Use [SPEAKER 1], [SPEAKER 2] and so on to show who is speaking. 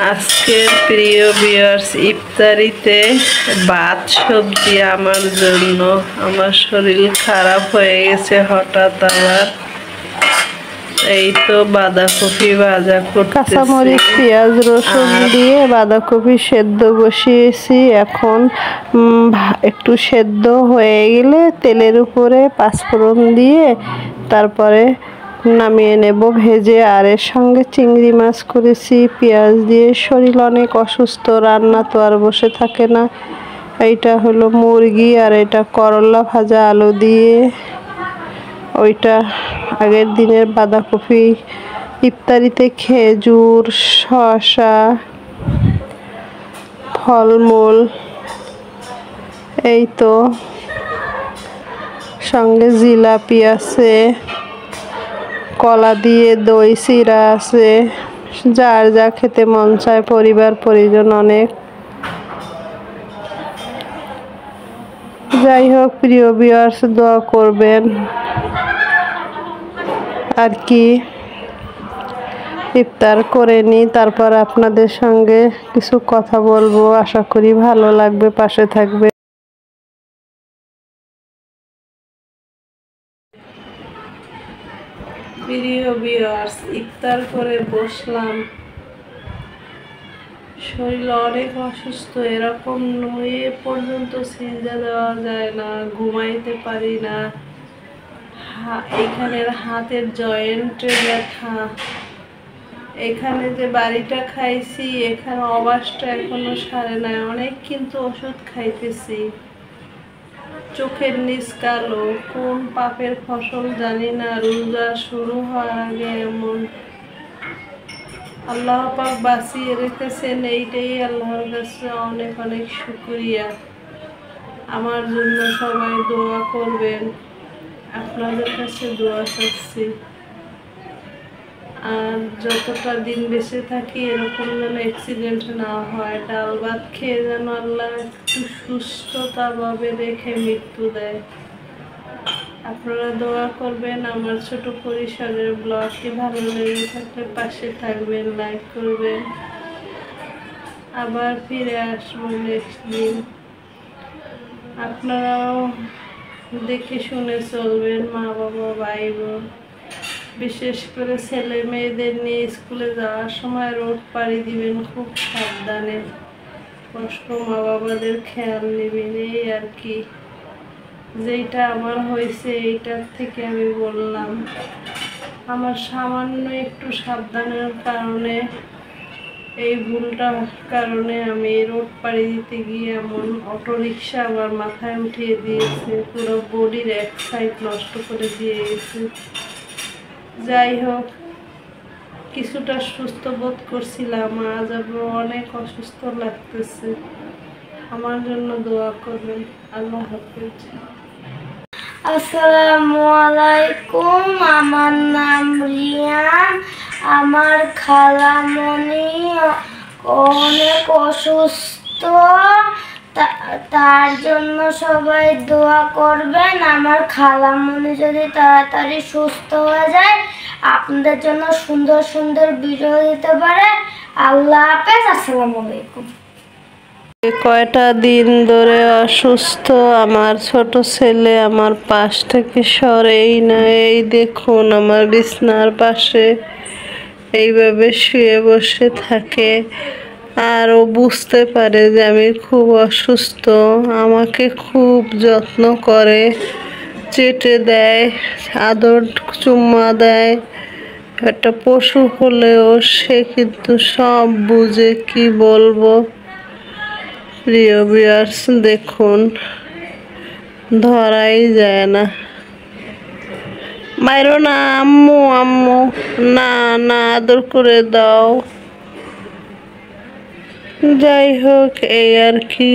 [SPEAKER 1] আজকের প্রিয় ভিউয়ার্স, ইফতারিতে ভাত সবজি আমার জন্য। আমার শরীর খারাপ হয়ে গেছে হঠাৎ, আবার এই তো বাঁধাকপি ভাজা করতেছি।
[SPEAKER 2] কাঁচামরিচ পেঁয়াজ রসুন দিয়ে বাঁধাকপি সেদ্ধ বসিয়েছি। এখন একটু সেদ্ধ হয়ে গেলে তেলের উপরে পাঁচফোড়ন দিয়ে তারপরে নামিয়ে নেব ভেজে। আর এর সঙ্গে চিংড়ি মাছ করেছি পেঁয়াজ দিয়ে। শরীর অনেক অসুস্থ, রান্না তো আর বসে থাকে না। এইটা হলো মুরগি আর এটা করলা ভাজা আলু দিয়ে। ওইটা আগের দিনের বাঁধাকপি। ইফতারিতে খেজুর, শসা, ফলমূল, এই তো সঙ্গে জিলাপি আছে, কলা দিয়ে দই চিরা আছে। যার যা খেতে মন চায়, পরিবার পরিজন অনেক। যাই হোক প্রিয় ভিউয়ার্স, দোয়া করবেন আর কি। ইফতার করে নিই, তারপর আপনাদের সঙ্গে কিছু কথা বলবো। আশা করি ভালো লাগবে, পাশে থাকবে।
[SPEAKER 1] প্রিয় ভিউয়ার্স, ইফতার করে বসলাম। শরীর অনেক অসুস্থ, এরকম নয়ে পর্যন্ত সিজদা দেওয়া যায় না, ঘুমাইতে পারি না। এখানের হাতের জয়েন্টে ব্যথা। এখানে যে বাড়িটা খাইছি, এখানে অবাসটা এখনো সারে নাই, অনেক কিন্তু ওষুধ খাইতেছি। চোখের নিচ কালো, কোন পাপের ফসল জানি না। রোজা শুরু হওয়ার আগে এমন। আল্লাহ পাক বাঁচিয়ে রেখেছেন, এইটাই আল্লাহর কাছে অনেক অনেক শুকরিয়া। আমার জন্য সবাই দোয়া করবেন, আপনাদের কাছে দোয়া চাচ্ছি। আর যতটা দিন বেঁচে থাকি এরকম যেন অ্যাক্সিডেন্ট না হয়। ডাল ভাত খেয়ে যেন আল্লাহ একটু সুস্থতাভাবে রেখে মৃত্যু দেয়। আপনারা দোয়া করবেন। আমার ছোট পরিসরের ব্লগটি ভালো লেগে থাকলে পাশে থাকবেন, লাইক করবেন। আবার ফিরে আসবো নেক্সট দিন। আপনারাও দেখে শুনে চলবেন, মা বাবা ভাই বোন, বিশেষ করে ছেলে মেয়েদের নিয়ে স্কুলে যাওয়ার সময় রোড পাড়ি দিবেন খুব সাবধানে। কষ্ট মা বাবাদের খেয়াল নেবেন, এই আর কি। যেটা আমার হয়েছে এইটার থেকে আমি বললাম। আমার সামান্য একটু সাবধানের কারণে, এই ভুলটার কারণে আমি রোড পাড়ি দিতে গিয়ে এমন অটোরিকশা আমার মাথায় উঠিয়ে দিয়েছে, পুরো বডির এক সাইড নষ্ট করে দিয়ে গেছে। যাই হোক, কিছুটা সুস্থ বোধ করছিলাম, আজ আবার অনেক অসুস্থ লাগতেছে। আমার জন্য দোয়া করবেন। আল্লাহ হাফেজ।
[SPEAKER 3] আসসালামু আলাইকুম। আমার নাম রিয়ান। আমার খালামণি অনেক অসুস্থ, তার জন্য সবাই দোয়া করবেন। আমার খালামণি যদি তাড়াতাড়ি সুস্থ হয়ে যায়, আপনাদের জন্য সুন্দর সুন্দর ভিডিও দিতে পারে। আল্লাহ হাফেজ। আসসালামু আলাইকুম।
[SPEAKER 2] কয়টা দিন ধরে অসুস্থ আমার ছোট ছেলে, আমার পাশ থেকে সরেই না। এই দেখুন, আমার বিছনার পাশে এইভাবে শুয়ে বসে থাকে। আর ও বুঝতে পারে যে আমি খুব অসুস্থ। আমাকে খুব যত্ন করে, চেটে দেয়, আদর চুম্মা দেয়। একটা পশু হলেও সে কিন্তু সব বুঝে, কি বলবো। প্রিয় ভিউয়ার্স, দেখুন, ধরাই যায় না। মাইরো না আম্মু, আম্মু না, না আদর করে দাও। যাই হোক, এই আর কি।